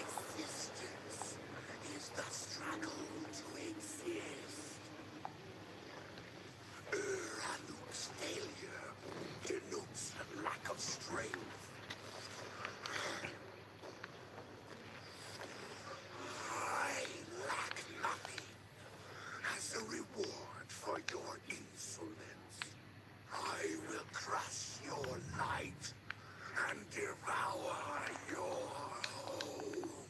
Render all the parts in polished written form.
Existence is the struggle to exist. Ranuk's failure denotes a lack of strength. I lack nothing. As a reward for your insolence, I will crush your light and devour your hope.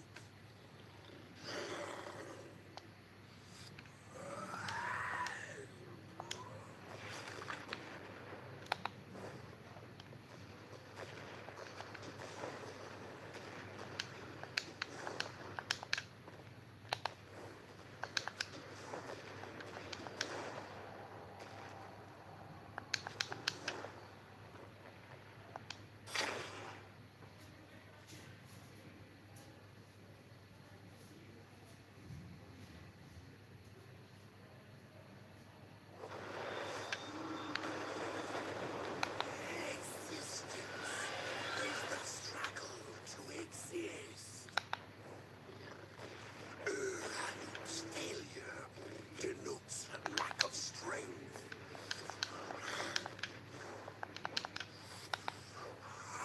Existence is the struggle to exist. Ranuk's failure denotes a lack of strength.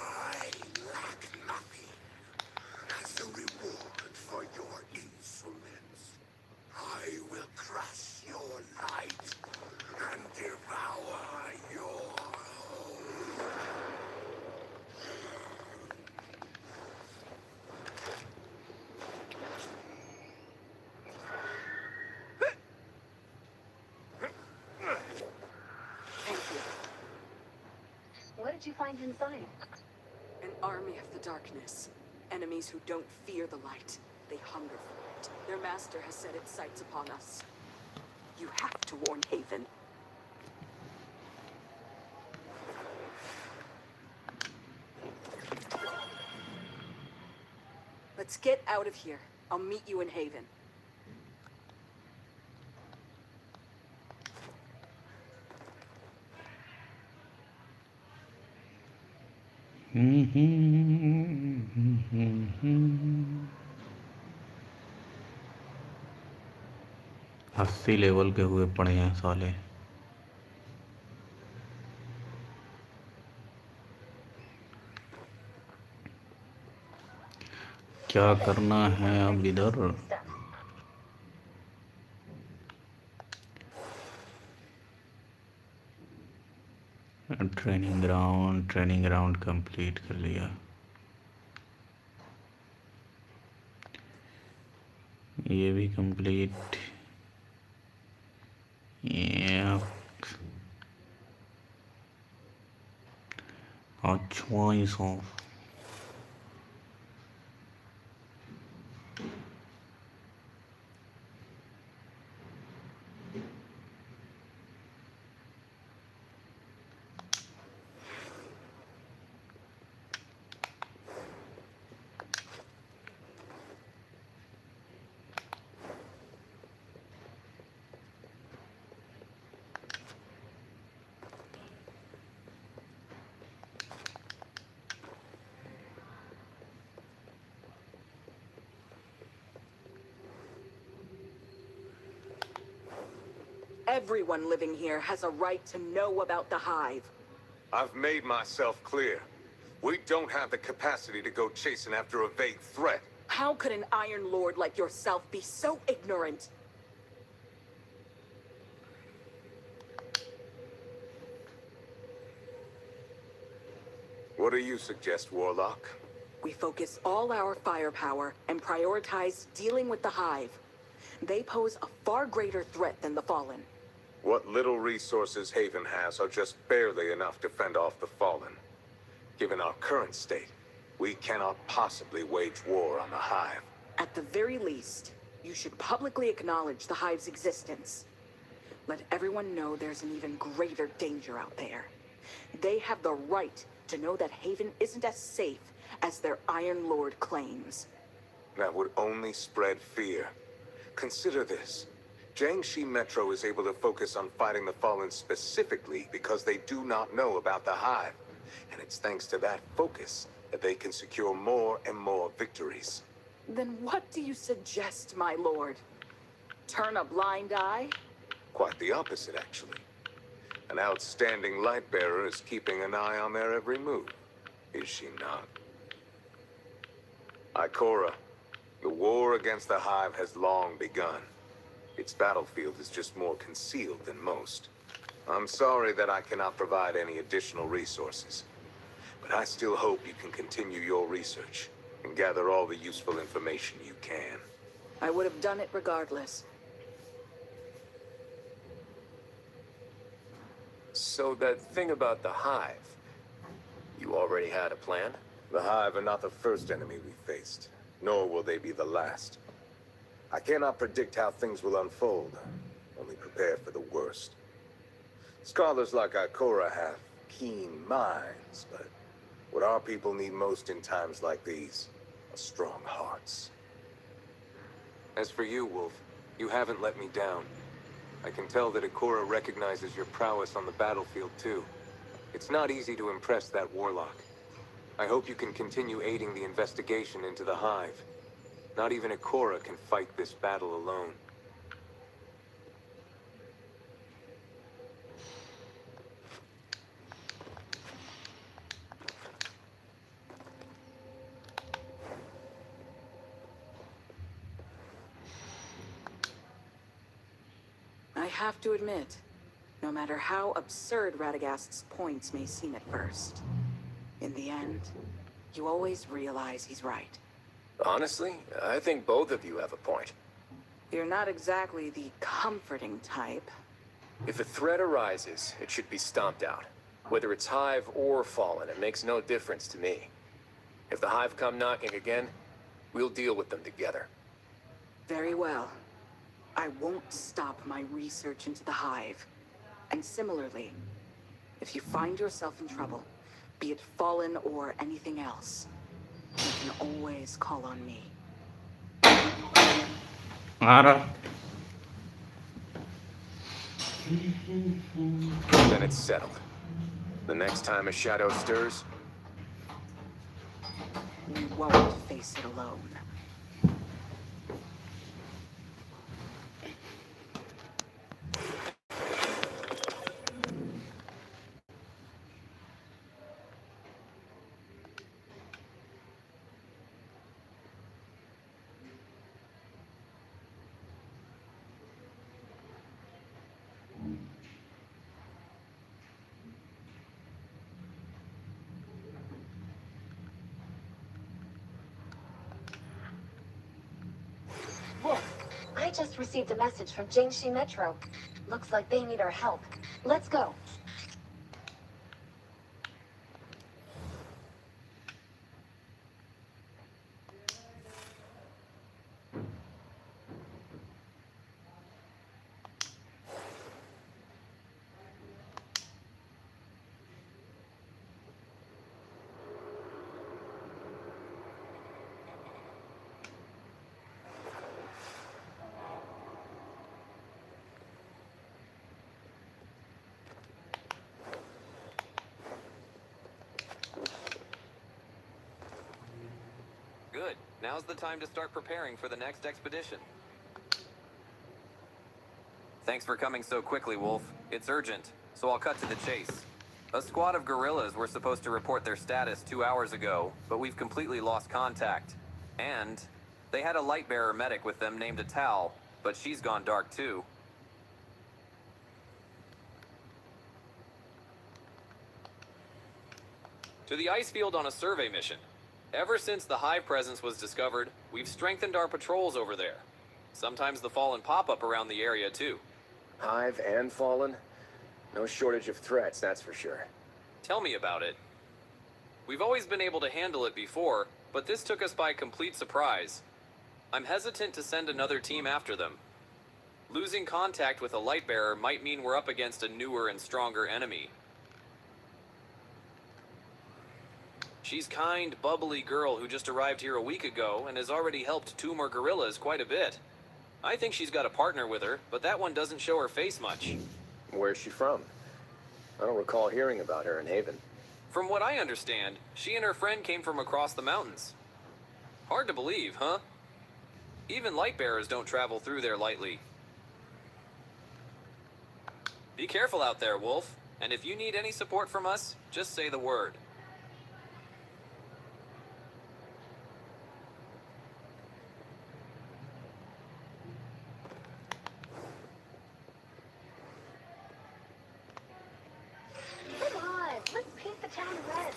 I lack nothing. As a reward for your insolence, I will crush your light and devour your hope. Thank you. What did you find inside? An army of the darkness. Enemies who don't fear the light. They hunger for it. Their master has set its sights upon us. You have to warn Haven. Let's get out of here. I'll meet you in Haven. अस्सी level के हुए पड़े हैं साले। क्या करना है अब इधर? ट्रेनिंग ग्राउंड कंप्लीट कर लिया। ये भी complete. choice of Everyone living here has a right to know about the Hive. I've made myself clear. We don't have the capacity to go chasing after a vague threat. How could an Iron Lord like yourself be so ignorant? What do you suggest, Warlock? We focus all our firepower and prioritize dealing with the Hive. They pose a far greater threat than the Fallen. What little resources Haven has are just barely enough to fend off the Fallen. Given our current state, we cannot possibly wage war on the Hive. At the very least, you should publicly acknowledge the Hive's existence. Let everyone know there's an even greater danger out there. They have the right to know that Haven isn't as safe as their Iron Lord claims. That would only spread fear. Consider this. Jiangxi Metro is able to focus on fighting the Fallen specifically because they do not know about the Hive. And it's thanks to that focus that they can secure more and more victories. Then what do you suggest, my lord? Turn a blind eye? Quite the opposite, actually. An outstanding light bearer is keeping an eye on their every move, is she not? Ikora, the war against the Hive has long begun. Its battlefield is just more concealed than most. I'm sorry that I cannot provide any additional resources, but I still hope you can continue your research and gather all the useful information you can. I would have done it regardless. So that thing about the Hive, you already had a plan? The Hive are not the first enemy we faced, nor will they be the last. I cannot predict how things will unfold, only prepare for the worst. Scholars like Ikora have keen minds, but what our people need most in times like these are strong hearts. As for you, Wolf, you haven't let me down. I can tell that Ikora recognizes your prowess on the battlefield, too. It's not easy to impress that warlock. I hope you can continue aiding the investigation into the Hive. Not even Ikora can fight this battle alone. I have to admit, no matter how absurd Radagast's points may seem at first, in the end, you always realize he's right. Honestly, I think both of you have a point. You're not exactly the comforting type. If a threat arises, it should be stomped out. Whether it's Hive or Fallen, it makes no difference to me. If the Hive come knocking again, we'll deal with them together. Very well. I won't stop my research into the Hive. And similarly, if you find yourself in trouble, be it Fallen or anything else, you can always call on me. Ara. Then it's settled. The next time a shadow stirs, We won't face it alone. Wolf, I just received a message from Jiangxi Metro. Looks like they need our help. Let's go. Good. Now's the time to start preparing for the next expedition. Thanks for coming so quickly, Wolf. It's urgent, so I'll cut to the chase. A squad of guerrillas were supposed to report their status 2 hours ago, but we've completely lost contact. And they had a light-bearer medic with them named Atal, but she's gone dark too. To the ice field on a survey mission. Ever since the Hive presence was discovered, we've strengthened our patrols over there. Sometimes the Fallen pop up around the area too. Hive and Fallen, no shortage of threats, that's for sure. Tell me about it. We've always been able to handle it before, but this took us by complete surprise. I'm hesitant to send another team after them. Losing contact with a Lightbearer might mean we're up against a newer and stronger enemy. She's kind, bubbly girl who just arrived here a week ago and has already helped 2 more gorillas quite a bit. I think she's got a partner with her, but that one doesn't show her face much. Where's she from? I don't recall hearing about her in Haven. From what I understand, she and her friend came from across the mountains. Hard to believe, huh? Even lightbearers don't travel through there lightly. Be careful out there, Wolf. And if you need any support from us, just say the word. Come on, let's paint the town red.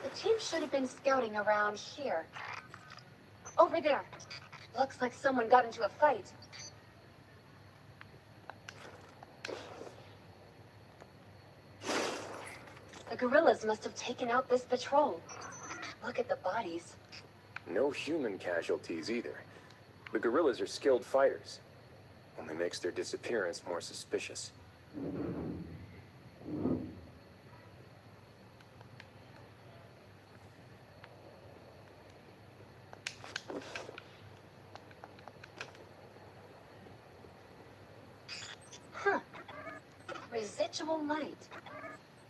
The team should have been scouting around here. Over there. Looks like someone got into a fight. The gorillas must have taken out this patrol. Look at the bodies. No human casualties either. The gorillas are skilled fighters. Only makes their disappearance more suspicious. Huh. Residual light.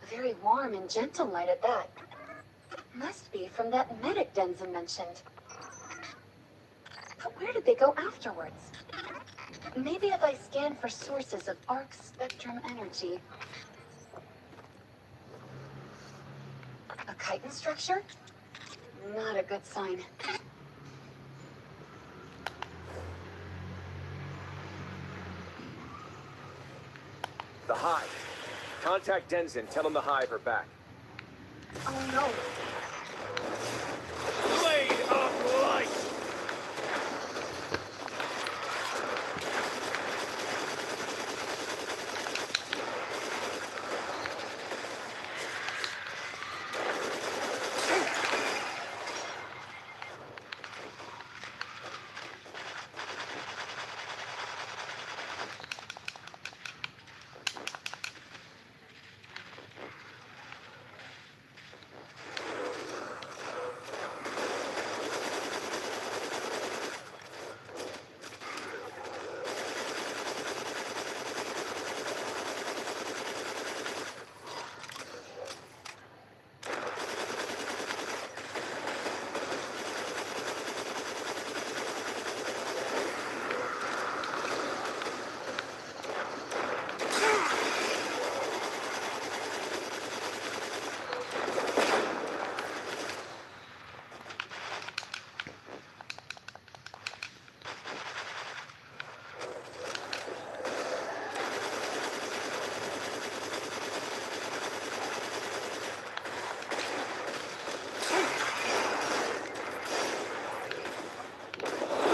A very warm and gentle light at that. Must be from that medic Denza mentioned. But where did they go afterwards? Maybe if I scan for sources of arc spectrum energy. A chitin structure? Not a good sign. The Hive. Contact Denzin. Tell him the Hive are back. Oh no. Blade of light!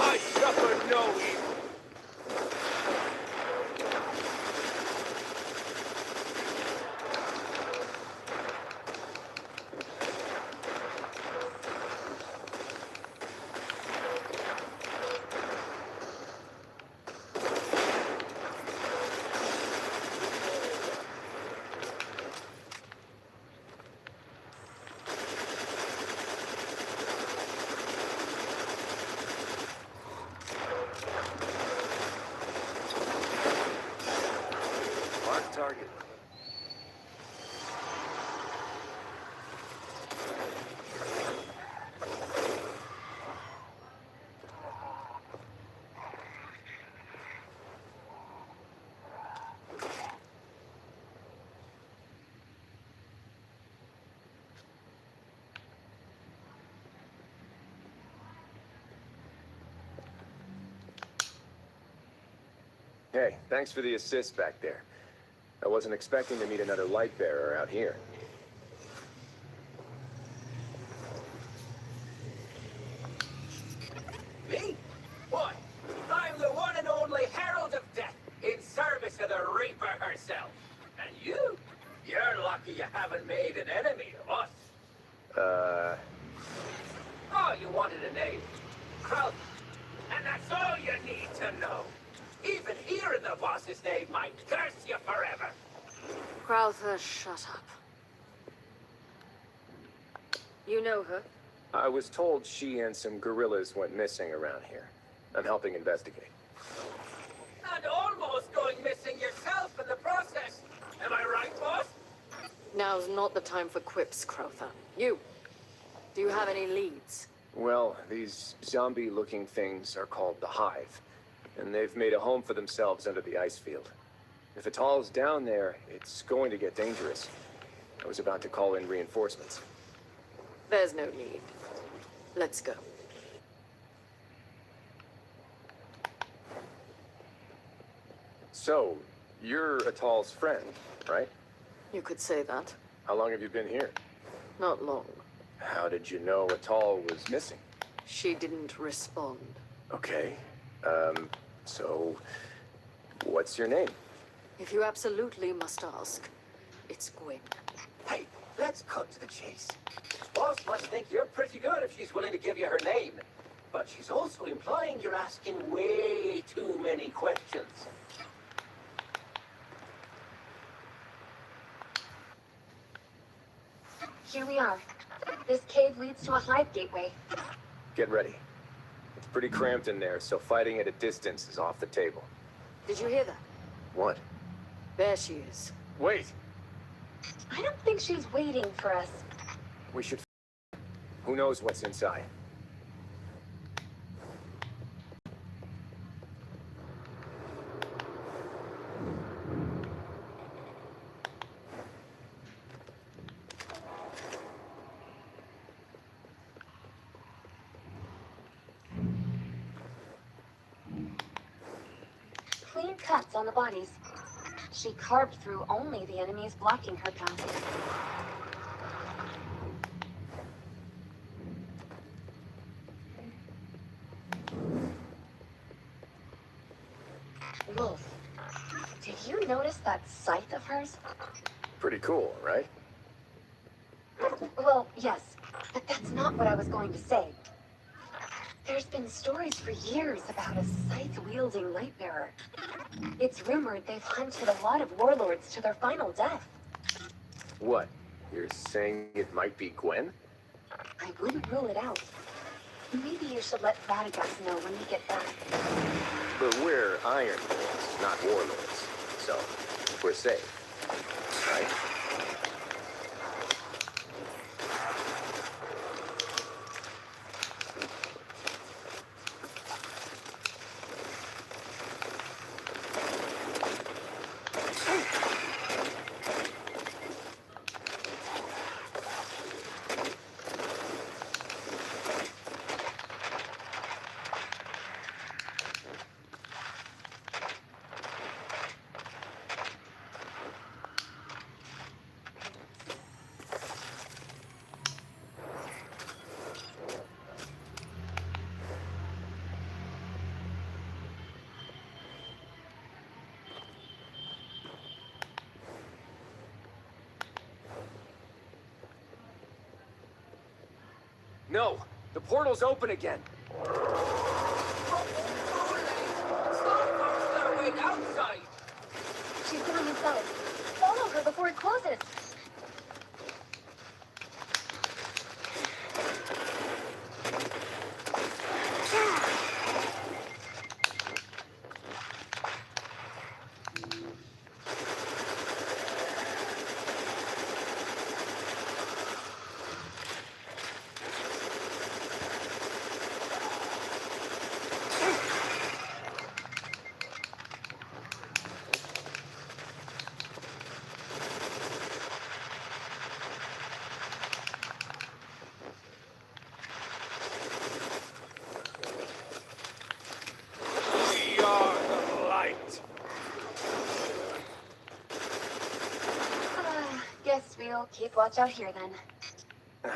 I suffer no evil. Mark target. Hey, thanks for the assist back there. I wasn't expecting to meet another light bearer out here. haven't made an enemy of us. Oh, you wanted a name. Krauth. And that's all you need to know. Even hearing the boss's name might curse you forever. Crowther, shut up. You know her? I was told she and some guerrillas went missing around here. I'm helping investigate. And almost going missing yourself in the process. Am I right, boss? Now's not the time for quips, Crowther. You. Do you have any leads? Well, these zombie-looking things are called the Hive, and they've made a home for themselves under the ice field. If Atal's down there, it's going to get dangerous. I was about to call in reinforcements. There's no need. Let's go. So, you're Atal's friend, right? You could say that. How long have you been here? Not long. How did you know Atal was missing? She didn't respond. Okay, so... what's your name? If you absolutely must ask, it's Gwen. Hey, let's cut to the chase. Boss must think you're pretty good if she's willing to give you her name. But she's also implying you're asking way too many questions. Here we are. This cave leads to a hive gateway. Get ready. It's pretty cramped in there, so fighting at a distance is off the table. Did you hear that? What? There she is. Wait! I don't think she's waiting for us. We should... Who knows what's inside? Clean cuts on the bodies. She carved through only the enemies blocking her path. Wolf, did you notice that scythe of hers? Pretty cool, right? Well, yes, but that's not what I was going to say. There's been stories for years about a scythe-wielding Lightbearer. It's rumored they've hunted a lot of warlords to their final death. What? You're saying it might be Gwen? I wouldn't rule it out. Maybe you should let Radagast know when you get back. But we're Iron Lords, not Warlords. So, we're safe. Right? No! The portal's open again! Wait outside! She's going inside. Follow her before it closes. We are the light. Guess we'll keep watch out here then.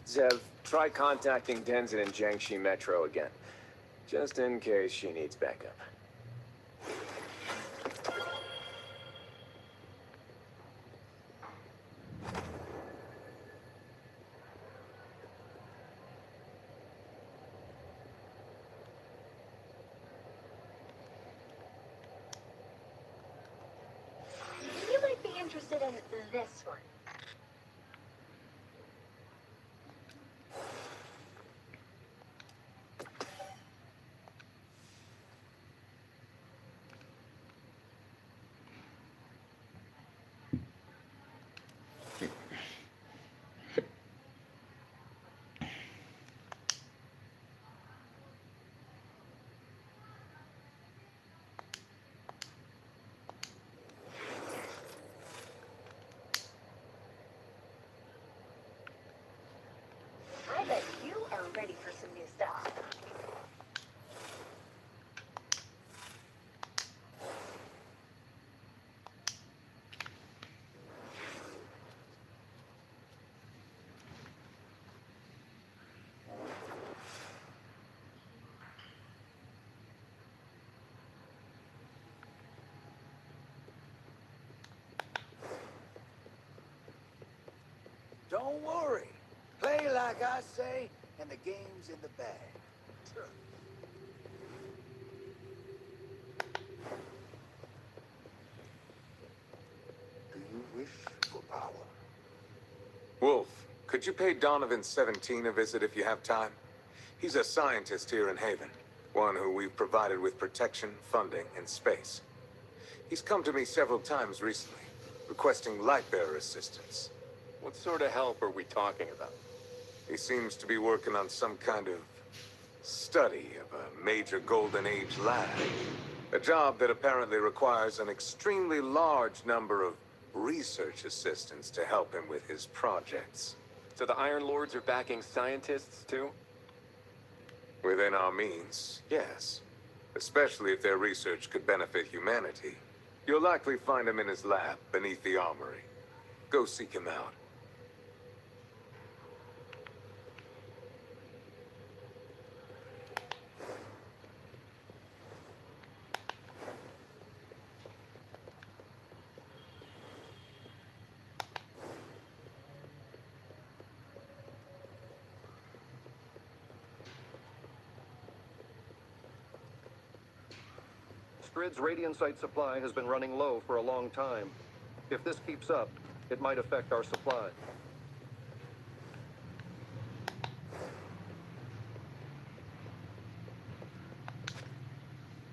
Zev, try contacting Denzin and Jiangxi Metro again. Just in case she needs backup. this one. I bet you are ready for some new stuff. Don't worry. Play like I say, and the game's in the bag. Do you wish for power? Wolf, could you pay Donovan 17 a visit if you have time? He's a scientist here in Haven, one who we've provided with protection, funding, and space. He's come to me several times recently, requesting Lightbearer assistance. What sort of help are we talking about? He seems to be working on some kind of study of a major Golden Age lab. A job that apparently requires an extremely large number of research assistants to help him with his projects. So the Iron Lords are backing scientists too? Within our means, yes. Especially if their research could benefit humanity. You'll likely find him in his lab beneath the armory. Go seek him out. Strid's radiantite supply has been running low for a long time. If this keeps up, it might affect our supply.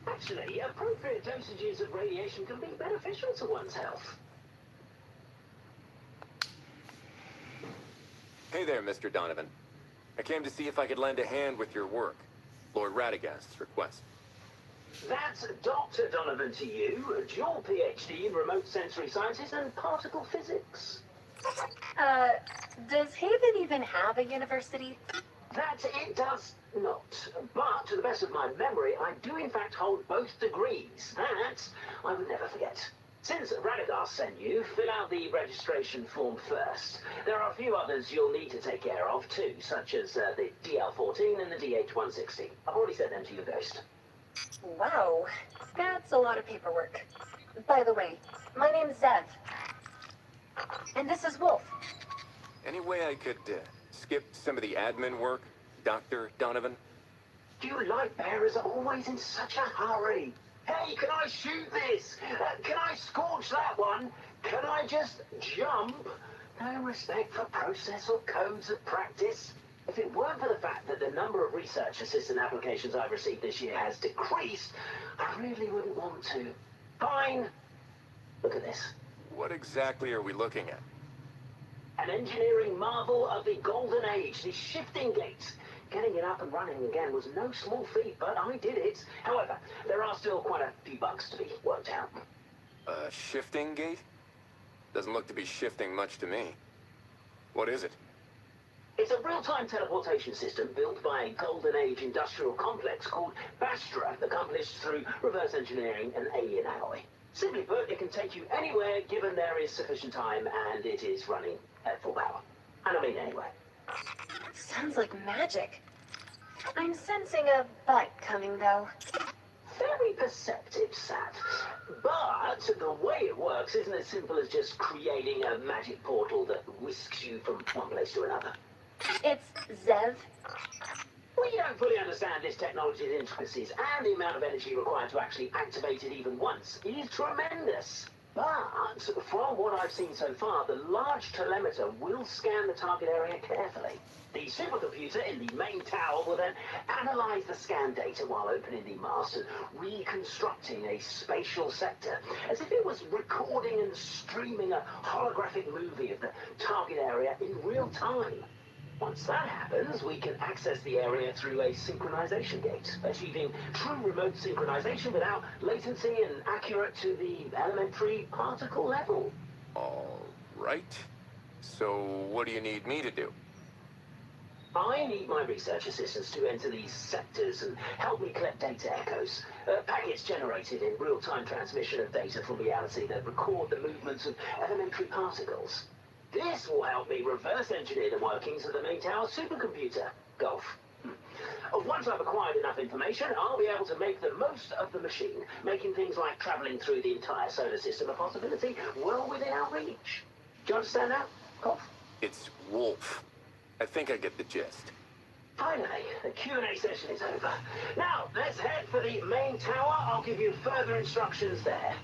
Actually, appropriate dosages of radiation can be beneficial to one's health. Hey there, Mr. Donovan. I came to see if I could lend a hand with your work. Lord Radagast's request. That's Dr. Donovan to you, a dual PhD in remote sensory sciences and particle physics. Does Haven even have a university? That it does not. But to the best of my memory, I do in fact hold both degrees. That I would never forget. Since Radagast sent you, fill out the registration form first. There are a few others you'll need to take care of too, such as the DL-14 and the DH-160. I've already sent them to you, Ghost. Wow, that's a lot of paperwork. By the way, my name's Zev. And this is Wolf. Any way I could skip some of the admin work, Dr. Donovan? You light bearers are always in such a hurry. Hey, can I shoot this? Can I scorch that one? Can I just jump? No respect for process or codes of practice. If it weren't for the fact that the number of research assistant applications I've received this year has decreased, I really wouldn't want to. Fine. Look at this. What exactly are we looking at? An engineering marvel of the Golden Age, the shifting gate. Getting it up and running again was no small feat, but I did it. However, there are still quite a few bugs to be worked out. A shifting gate? Doesn't look to be shifting much to me. What is it? It's a real-time teleportation system built by a Golden Age industrial complex called Bastra, accomplished through reverse engineering and alien alloy. Simply put, it can take you anywhere given there is sufficient time and it is running at full power. And I mean anywhere. Sounds like magic. I'm sensing a bite coming, though. Very perceptive, Sat. But the way it works isn't as simple as just creating a magic portal that whisks you from one place to another. It's Zev. We don't fully understand this technology's intricacies, and the amount of energy required to actually activate it even once is tremendous. But from what I've seen so far, the large telemeter will scan the target area carefully. The supercomputer in the main tower will then analyze the scan data while opening the mast and reconstructing a spatial sector, as if it was recording and streaming a holographic movie of the target area in real time. Once that happens, we can access the area through a synchronization gate, achieving true remote synchronization without latency and accurate to the elementary particle level. All right. So what do you need me to do? I need my research assistants to enter these sectors and help me collect data echoes, packets generated in real-time transmission of data from reality that record the movements of elementary particles. This will help me reverse engineer the workings of the main tower supercomputer, Golf. Once I've acquired enough information, I'll be able to make the most of the machine, making things like traveling through the entire solar system a possibility well within our reach. Do you understand that, Golf? It's Wolf. I think I get the gist. Finally, the Q&A session is over. Now, let's head for the main tower. I'll give you further instructions there.